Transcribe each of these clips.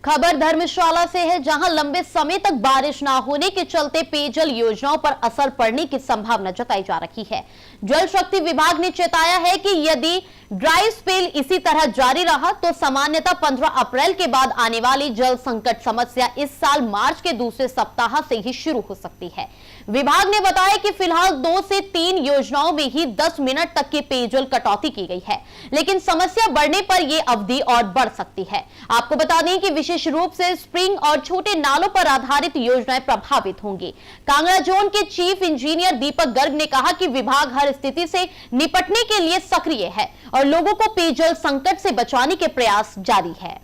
खबर धर्मशाला से है, जहां लंबे समय तक बारिश ना होने के चलते पेयजल योजनाओं पर असर पड़ने की संभावना जताई जा रही है। जल शक्ति विभाग ने चेताया है कि यदि ड्राई स्पेल इसी तरह जारी रहा तो सामान्यतः 15 अप्रैल के बाद आने वाली जल संकट समस्या इस साल मार्च के दूसरे सप्ताह से ही शुरू हो सकती है। विभाग ने बताया कि फिलहाल 2 से 3 योजनाओं में ही 10 मिनट तक की पेयजल कटौती की गई है, लेकिन समस्या बढ़ने पर यह अवधि और बढ़ सकती है। आपको बता दें कि विशेष रूप से स्प्रिंग और छोटे नालों पर आधारित योजनाएं प्रभावित होंगी। कांगड़ा जोन के चीफ इंजीनियर दीपक गर्ग ने कहा कि विभाग हर स्थिति से निपटने के लिए सक्रिय है और लोगों को पेयजल संकट से बचाने के प्रयास जारी है।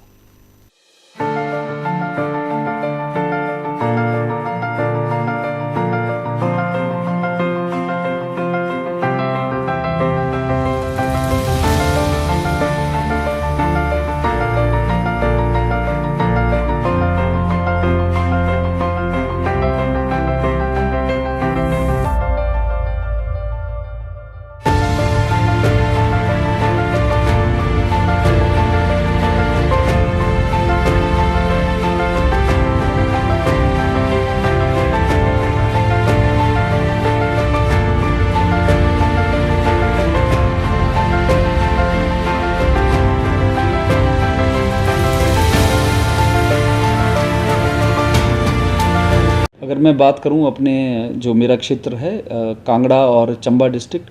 अगर मैं बात करूं अपने जो मेरा क्षेत्र है कांगड़ा और चंबा डिस्ट्रिक्ट,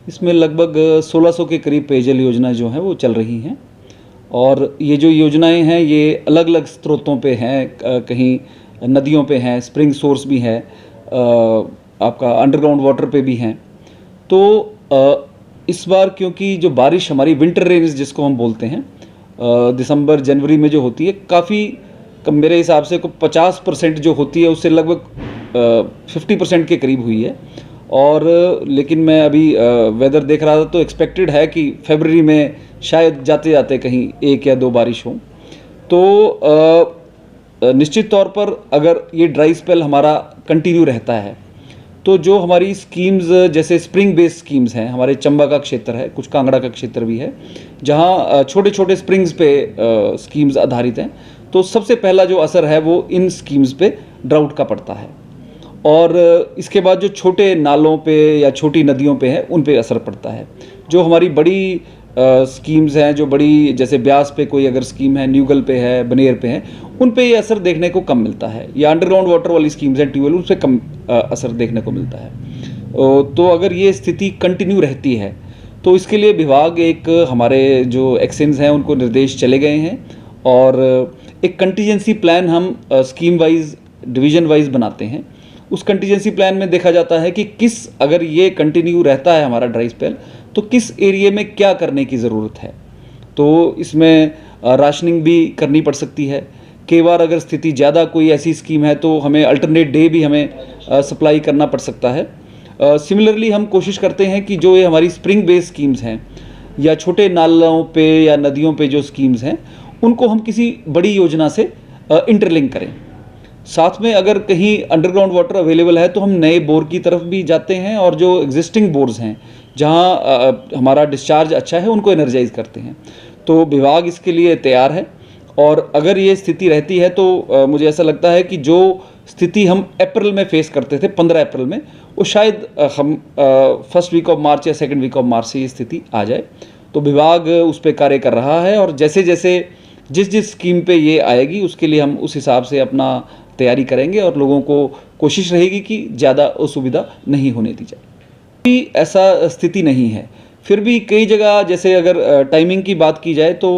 इसमें लगभग 1600 के करीब पेयजल योजना जो है वो चल रही हैं। और ये जो योजनाएं हैं ये अलग अलग स्रोतों पे हैं, कहीं नदियों पे हैं, स्प्रिंग सोर्स भी है, आपका अंडरग्राउंड वाटर पे भी हैं। तो इस बार क्योंकि जो बारिश हमारी विंटर रेन्स जिसको हम बोलते हैं दिसंबर जनवरी में जो होती है, काफ़ी मेरे हिसाब से 50% जो होती है उससे लगभग 50% के करीब हुई है। और लेकिन मैं अभी वेदर देख रहा था तो एक्सपेक्टेड है कि फरवरी में शायद जाते जाते कहीं 1 या 2 बारिश हो। तो निश्चित तौर पर अगर ये ड्राई स्पेल हमारा कंटिन्यू रहता है तो जो हमारी स्कीम्स जैसे स्प्रिंग बेस्ड स्कीम्स हैं, हमारे चंबा का क्षेत्र है, कुछ कांगड़ा का क्षेत्र भी है जहाँ छोटे छोटे स्प्रिंग्स पे स्कीम्स आधारित हैं, तो सबसे पहला जो असर है वो इन स्कीम्स पे ड्राउट का पड़ता है। और इसके बाद जो छोटे नालों पे या छोटी नदियों पे है उन पे असर पड़ता है। जो हमारी बड़ी स्कीम्स हैं, जो बड़ी जैसे ब्यास पे कोई अगर स्कीम है, न्यूगल पे है, बनेर पे है, उन पे ये असर देखने को कम मिलता है। या अंडरग्राउंड वाटर वाली स्कीम्स हैं, ट्यूबवेल, उन पे कम असर देखने को मिलता है। तो अगर ये स्थिति कंटिन्यू रहती है तो इसके लिए विभाग एक हमारे जो एक्सेंस हैं उनको निर्देश चले गए हैं और एक कंटीजेंसी प्लान हम स्कीम वाइज डिवीज़न वाइज बनाते हैं। उस कंटीजेंसी प्लान में देखा जाता है कि अगर ये कंटिन्यू रहता है हमारा ड्राई स्पेल तो किस एरिया में क्या करने की ज़रूरत है। तो इसमें राशनिंग भी करनी पड़ सकती है। कई बार अगर स्थिति ज़्यादा कोई ऐसी स्कीम है तो हमें अल्टरनेट डे भी हमें सप्लाई करना पड़ सकता है। सिमिलरली हम कोशिश करते हैं कि जो ये हमारी स्प्रिंग बेस्ड स्कीम्स हैं या छोटे नालों पे या नदियों पे जो स्कीम्स हैं उनको हम किसी बड़ी योजना से इंटरलिंक करें। साथ में अगर कहीं अंडरग्राउंड वाटर अवेलेबल है तो हम नए बोर की तरफ भी जाते हैं और जो एग्जिस्टिंग बोर्स हैं जहां हमारा डिस्चार्ज अच्छा है उनको एनर्जाइज करते हैं। तो विभाग इसके लिए तैयार है और अगर ये स्थिति रहती है तो मुझे ऐसा लगता है कि जो स्थिति हम अप्रैल में फेस करते थे 15 अप्रैल में, वो शायद हम फर्स्ट वीक ऑफ मार्च या सेकेंड वीक ऑफ मार्च से ये स्थिति आ जाए। तो विभाग उस पर कार्य कर रहा है और जैसे जैसे जिस स्कीम पे ये आएगी उसके लिए हम उस हिसाब से अपना तैयारी करेंगे और लोगों को कोशिश रहेगी कि ज़्यादा असुविधा नहीं होने दी जाए। ऐसा स्थिति नहीं है, फिर भी कई जगह जैसे अगर टाइमिंग की बात की जाए तो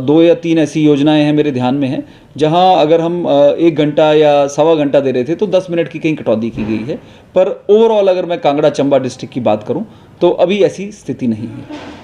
2 या 3 ऐसी योजनाएं हैं मेरे ध्यान में हैं जहां अगर हम 1 घंटा या सवा घंटा दे रहे थे तो 10 मिनट की कहीं कटौती की गई है। पर ओवरऑल अगर मैं कांगड़ा चंबा डिस्ट्रिक्ट की बात करूं तो अभी ऐसी स्थिति नहीं है।